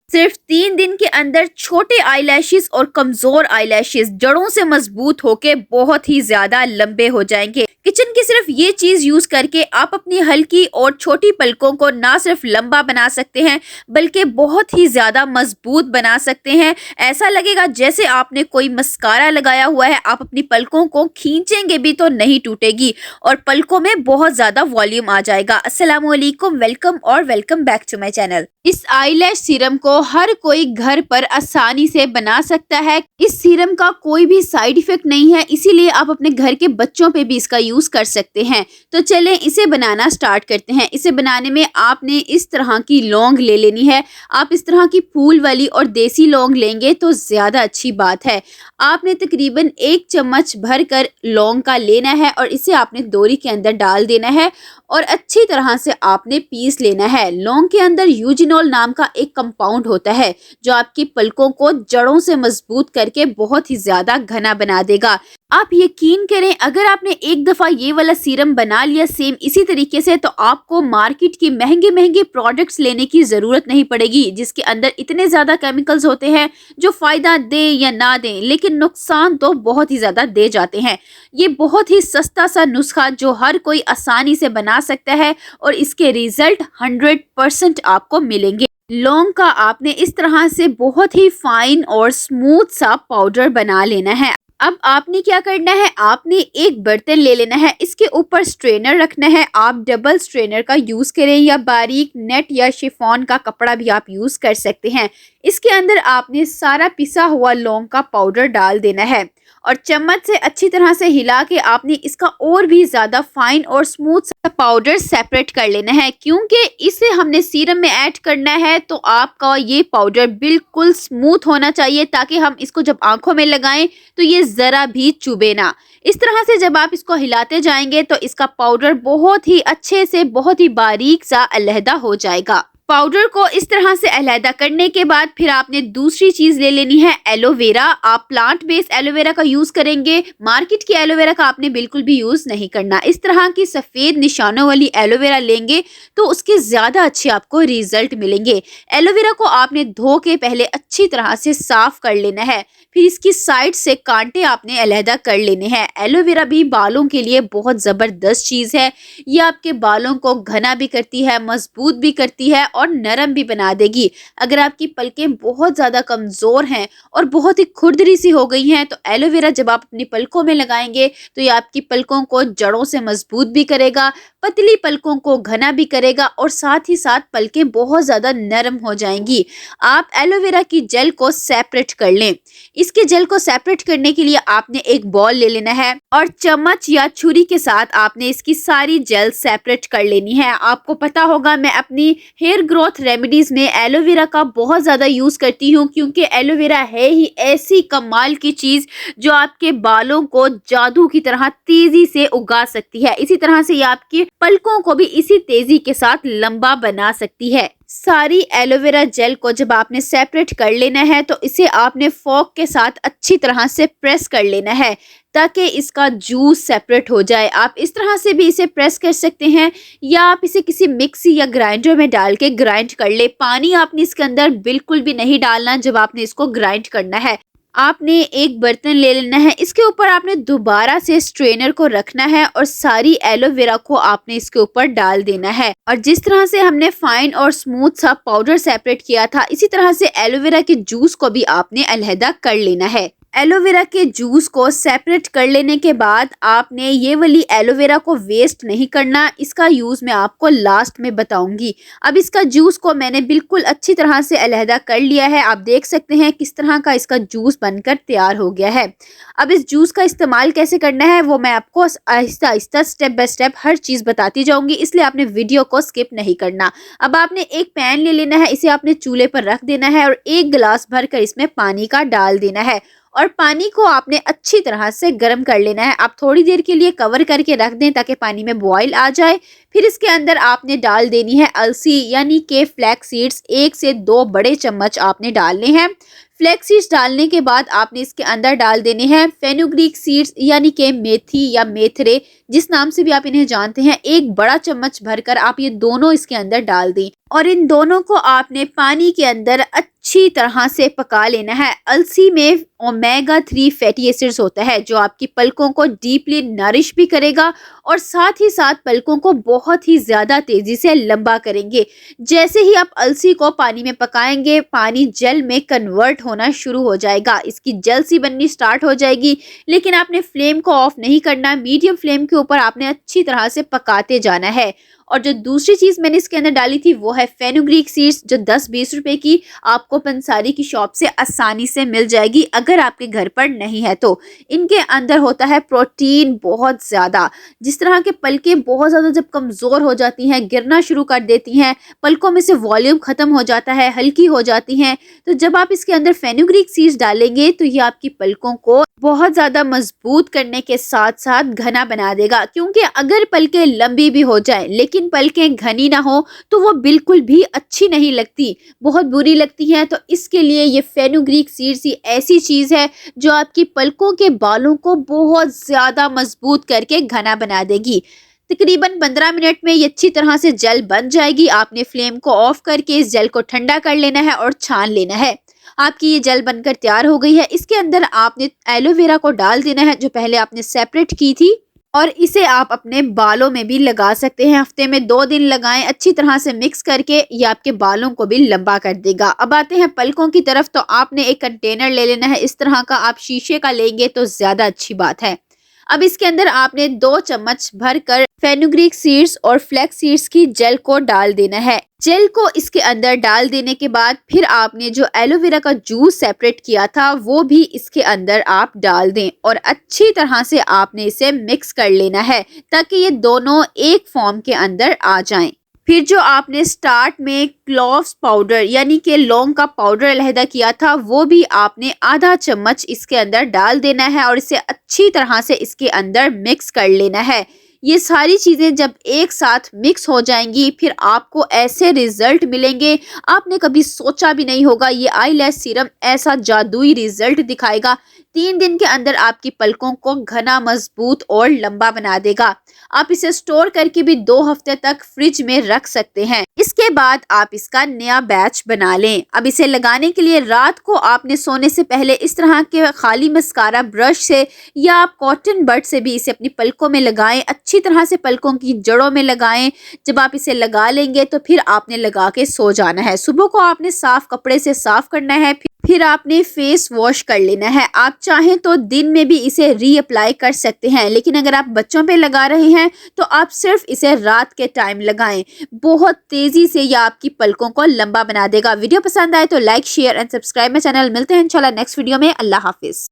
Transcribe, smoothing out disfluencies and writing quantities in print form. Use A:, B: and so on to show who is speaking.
A: सिर्फ 3 दिन के अंदर छोटे आईलैशेस और कमजोर आईलैशेस जड़ों से मजबूत होके बहुत ही ज्यादा लंबे हो जाएंगे। किचन की सिर्फ ये चीज यूज करके आप अपनी हल्की और छोटी पलकों को ना सिर्फ लंबा बना सकते हैं बल्कि बहुत ही ज्यादा मजबूत बना सकते हैं। ऐसा लगेगा जैसे आपने कोई मस्कारा लगाया हुआ है। आप अपनी पलकों को खींचेंगे भी तो नहीं टूटेगी और पलकों में बहुत ज्यादा वॉल्यूम आ जाएगा। अस्सलाम वालेकुम, वेलकम और welcome back to my channel. इस आईलैश सीरम को हर कोई घर पर आसानी से बना सकता है। इस सीरम का कोई भी साइड इफेक्ट नहीं है, इसीलिए आप अपने घर के बच्चों पे भी इसका यूज कर सकते हैं। तो चलें इसे बनाना स्टार्ट करते हैं। इसे बनाने में आपने इस तरह की लौंग ले लेनी है। आप इस तरह की फूल वाली और देसी लौंग लेंगे तो ज्यादा अच्छी बात है। आपने तकरीबन 1 चम्मच भर कर लौंग का लेना है और इसे आपने दोरी के अंदर डाल देना है और अच्छी तरह से आपने पीस लेना है। लौंग के अंदर यूजिनोल नाम का एक कंपाउंड होता है जो आपकी पलकों को जड़ों से मजबूत करके बहुत ही ज्यादा घना बना देगा। आप यकीन करें, अगर आपने एक दफा ये वाला सीरम बना लिया सेम इसी तरीके से, तो आपको मार्केट की महंगे महंगे प्रोडक्ट्स लेने की जरूरत नहीं पड़ेगी जिसके अंदर इतने ज्यादा केमिकल्स होते हैं जो फायदा दे या ना दे लेकिन नुकसान तो बहुत ही ज्यादा दे जाते हैं। ये बहुत ही सस्ता सा नुस्खा जो हर कोई आसानी से बना सकता है और इसके रिजल्ट 100% आपको मिलेंगे। लौंग का आपने इस तरह से बहुत ही फाइन और स्मूथ सा पाउडर बना लेना है। अब आपने क्या करना है, आपने एक बर्तन ले लेना है, इसके ऊपर स्ट्रेनर रखना है। आप डबल स्ट्रेनर का यूज करें या बारीक नेट या शिफॉन का कपड़ा भी आप यूज कर सकते हैं। इसके अंदर आपने सारा पिसा हुआ लौंग का पाउडर डाल देना है और चम्मच से अच्छी तरह से हिला के आपने इसका और भी ज्यादा फाइन और स्मूथ सा पाउडर सेपरेट कर लेना है। क्योंकि इसे हमने सीरम में ऐड करना है तो आपका ये पाउडर बिल्कुल स्मूथ होना चाहिए ताकि हम इसको जब आंखों में लगाएं तो ये जरा भी चुभे ना। इस तरह से जब आप इसको हिलाते जाएंगे तो इसका पाउडर बहुत ही अच्छे से बहुत ही बारीक सा अलहदा हो जाएगा। पाउडर को इस तरह से अलहदा करने के बाद फिर आपने दूसरी चीज ले लेनी है एलोवेरा। आप प्लांट बेस्ड एलोवेरा का यूज करेंगे, मार्केट की एलोवेरा का आपने बिल्कुल भी यूज नहीं करना। इस तरह की सफेद निशानों वाली एलोवेरा लेंगे तो उसके ज्यादा अच्छे आपको रिजल्ट मिलेंगे। एलोवेरा को आपने धो के पहले अच्छी तरह से साफ कर लेना है, फिर इसकी साइड से कांटे आपने अलहदा कर लेने हैं। एलोवेरा भी बालों के लिए बहुत जबरदस्त चीज है। ये आपके बालों को घना भी करती है, मजबूत भी करती है और नरम भी बना देगी। अगर आपकी पलकें बहुत ज्यादा कमजोर हैं और बहुत ही खुरदरी सी हो गई हैं तो एलोवेरा जब आप अपनी पलकों में लगाएंगे तो ये आपकी पलकों को जड़ों से मजबूत भी करेगा, पतली पलकों को घना भी करेगा और साथ ही साथ पलकें बहुत ज्यादा नरम हो जाएंगी। आप एलोवेरा की जेल को सेपरेट कर लें। इसके जेल को सेपरेट करने के लिए आपने एक बॉल ले लेना है और चम्मच या छुरी के साथ आपने इसकी सारी जेल सेपरेट कर लेनी है। आपको पता होगा मैं अपनी हेयर ग्रोथ रेमेडीज में एलोवेरा का बहुत ज्यादा यूज करती हूँ क्योंकि एलोवेरा है ही ऐसी कमाल की चीज जो आपके बालों को जादू की तरह तेजी से उगा सकती है। इसी तरह से ये आपकी पलकों को भी इसी तेजी के साथ लंबा बना सकती है। सारी एलोवेरा जेल को जब आपने सेपरेट कर लेना है तो इसे आपने फोक के साथ अच्छी तरह से प्रेस कर लेना है ताकि इसका जूस सेपरेट हो जाए। आप इस तरह से भी इसे प्रेस कर सकते हैं या आप इसे किसी मिक्सी या ग्राइंडर में डाल के ग्राइंड कर ले। पानी आपने इसके अंदर बिल्कुल भी नहीं डालना जब आपने इसको ग्राइंड करना है। आपने एक बर्तन ले लेना है, इसके ऊपर आपने दोबारा से स्ट्रेनर को रखना है और सारी एलोवेरा को आपने इसके ऊपर डाल देना है। और जिस तरह से हमने फाइन और स्मूथ सा पाउडर सेपरेट किया था इसी तरह से एलोवेरा के जूस को भी आपने अलहदा कर लेना है। एलोवेरा के जूस को सेपरेट कर लेने के बाद आपने ये वाली एलोवेरा को वेस्ट नहीं करना, इसका यूज मैं आपको लास्ट में बताऊंगी। अब इसका जूस को मैंने बिल्कुल अच्छी तरह से अलहदा कर लिया है। आप देख सकते हैं किस तरह का इसका जूस बनकर तैयार हो गया है। अब इस जूस का इस्तेमाल कैसे करना है वो मैं आपको Aahista Aahista step by step हर चीज बताती जाऊंगी, इसलिए आपने वीडियो को स्किप नहीं करना। अब आपने एक पैन ले लेना है, इसे आपने चूल्हे पर रख देना है और 1 गिलास भरकर इसमें पानी का डाल देना है और पानी को आपने अच्छी तरह से गर्म कर लेना है। आप थोड़ी देर के लिए कवर करके रख दें ताकि पानी में बॉईल आ जाए। फिर इसके अंदर आपने डाल देनी है अलसी यानी के फ्लैक्स सीड्स, 1 से 2 बड़े चम्मच आपने डालने हैं। फ्लैक्स सीड्स डालने के बाद आपने इसके अंदर डाल देने हैं फेनुग्रीक सीड्स यानी कि मेथी या मेथरे, जिस नाम से भी आप इन्हें जानते हैं। एक बड़ा चम्मच भरकर आप ये दोनों इसके अंदर डाल दें और इन दोनों को आपने पानी के अंदर अच्छी तरह से पका लेना है। अलसी में ओमेगा 3 फैटी एसिड्स होता है जो आपकी पलकों को डीपली नरिश भी करेगा और साथ ही साथ पलकों को बहुत ही ज्यादा तेजी से लंबा करेंगे। जैसे ही आप अलसी को पानी में पकाएंगे, पानी जल में कन्वर्ट होना शुरू हो जाएगा, इसकी जल सी बननी स्टार्ट हो जाएगी। लेकिन आपने फ्लेम को ऑफ नहीं करना, मीडियम फ्लेम के ऊपर आपने अच्छी तरह से पकाते जाना है। और जो दूसरी चीज मैंने इसके अंदर डाली थी वो है फेनुग्रीक सीड्स, जो 10-20 रुपए की आपको पंसारी की शॉप से आसानी से मिल जाएगी अगर आपके घर पर नहीं है तो। इनके अंदर होता है प्रोटीन बहुत ज्यादा। जिस तरह के पलकें बहुत ज्यादा जब कमजोर हो जाती हैं, गिरना शुरू कर देती हैं, पलकों में से वॉल्यूम खत्म हो जाता है, हल्की हो जाती हैं, तो जब आप इसके अंदर फेनुग्रीक सीड्स डालेंगे तो ये आपकी पलकों को बहुत ज्यादा मजबूत करने के साथ साथ घना बना देगा। क्योंकि अगर पलकें लंबी भी हो जाए लेकिन पलकें घनी ना हो तो वो बिल्कुल भी अच्छी नहीं लगती, बहुत बुरी लगती हैं। तो इसके लिए ये फेनुग्रीक सीड्स ही ऐसी चीज है जो आपकी पलकों के बालों को बहुत ज्यादा मजबूत करके घना बना देगी। तकरीबन 15 मिनट में ये अच्छी तरह से जेल बन जाएगी। आपने फ्लेम को ऑफ करके इस जेल को ठंडा कर लेना है और छान लेना है। आपकी ये जेल बनकर तैयार हो गई है। इसके अंदर आपने एलोवेरा को डाल देना है जो पहले आपने सेपरेट की थी, और इसे आप अपने बालों में भी लगा सकते हैं। हफ्ते में 2 दिन लगाएं, अच्छी तरह से मिक्स करके ये आपके बालों को भी लंबा कर देगा। अब आते हैं पलकों की तरफ। तो आपने एक कंटेनर ले लेना है इस तरह का, आप शीशे का लेंगे तो ज्यादा अच्छी बात है। अब इसके अंदर आपने 2 चम्मच भरकर फेनुग्रीक सीड्स और फ्लैक्स सीड्स की जेल को डाल देना है। जेल को इसके अंदर डाल देने के बाद फिर आपने जो एलोवेरा का जूस सेपरेट किया था वो भी इसके अंदर आप डाल दें और अच्छी तरह से आपने इसे मिक्स कर लेना है ताकि ये दोनों एक फॉर्म के अंदर आ जाएं। फिर जो आपने स्टार्ट में क्लोव्स पाउडर यानी कि लौंग का पाउडर अलहदा किया था वो भी आपने आधा चम्मच इसके अंदर डाल देना है और इसे अच्छी तरह से इसके अंदर मिक्स कर लेना है। ये सारी चीजें जब एक साथ मिक्स हो जाएंगी फिर आपको ऐसे रिजल्ट मिलेंगे आपने कभी सोचा भी नहीं होगा। ये आईलैश सीरम ऐसा जादुई रिजल्ट दिखाएगा। 3 दिन के अंदर आपकी पलकों को घना, मजबूत और लंबा बना देगा। आप इसे स्टोर करके भी 2 हफ्ते तक फ्रिज में रख सकते हैं। इसके बाद आप इसका नया बैच बना लें। अब इसे लगाने के लिए रात को आपने सोने से पहले इस तरह के खाली मस्कारा ब्रश से या आप कॉटन बड से भी इसे अपनी पलकों में लगाएं। अच्छी तरह से पलकों की जड़ों में लगाएं। जब आप इसे लगा लेंगे तो फिर आपने लगा के सो जाना है। सुबह को आपने साफ कपड़े से साफ करना है, फिर आपने फेस वॉश कर लेना है। आप चाहें तो दिन में भी इसे रीअप्लाई कर सकते हैं, लेकिन अगर आप बच्चों पे लगा रहे हैं तो आप सिर्फ इसे रात के टाइम लगाएं। बहुत तेजी से यह आपकी पलकों को लंबा बना देगा। वीडियो पसंद आए तो like, share and subscribe my channel. मिलते हैं इंशाल्लाह नेक्स्ट वीडियो में। अल्लाह हाफिज।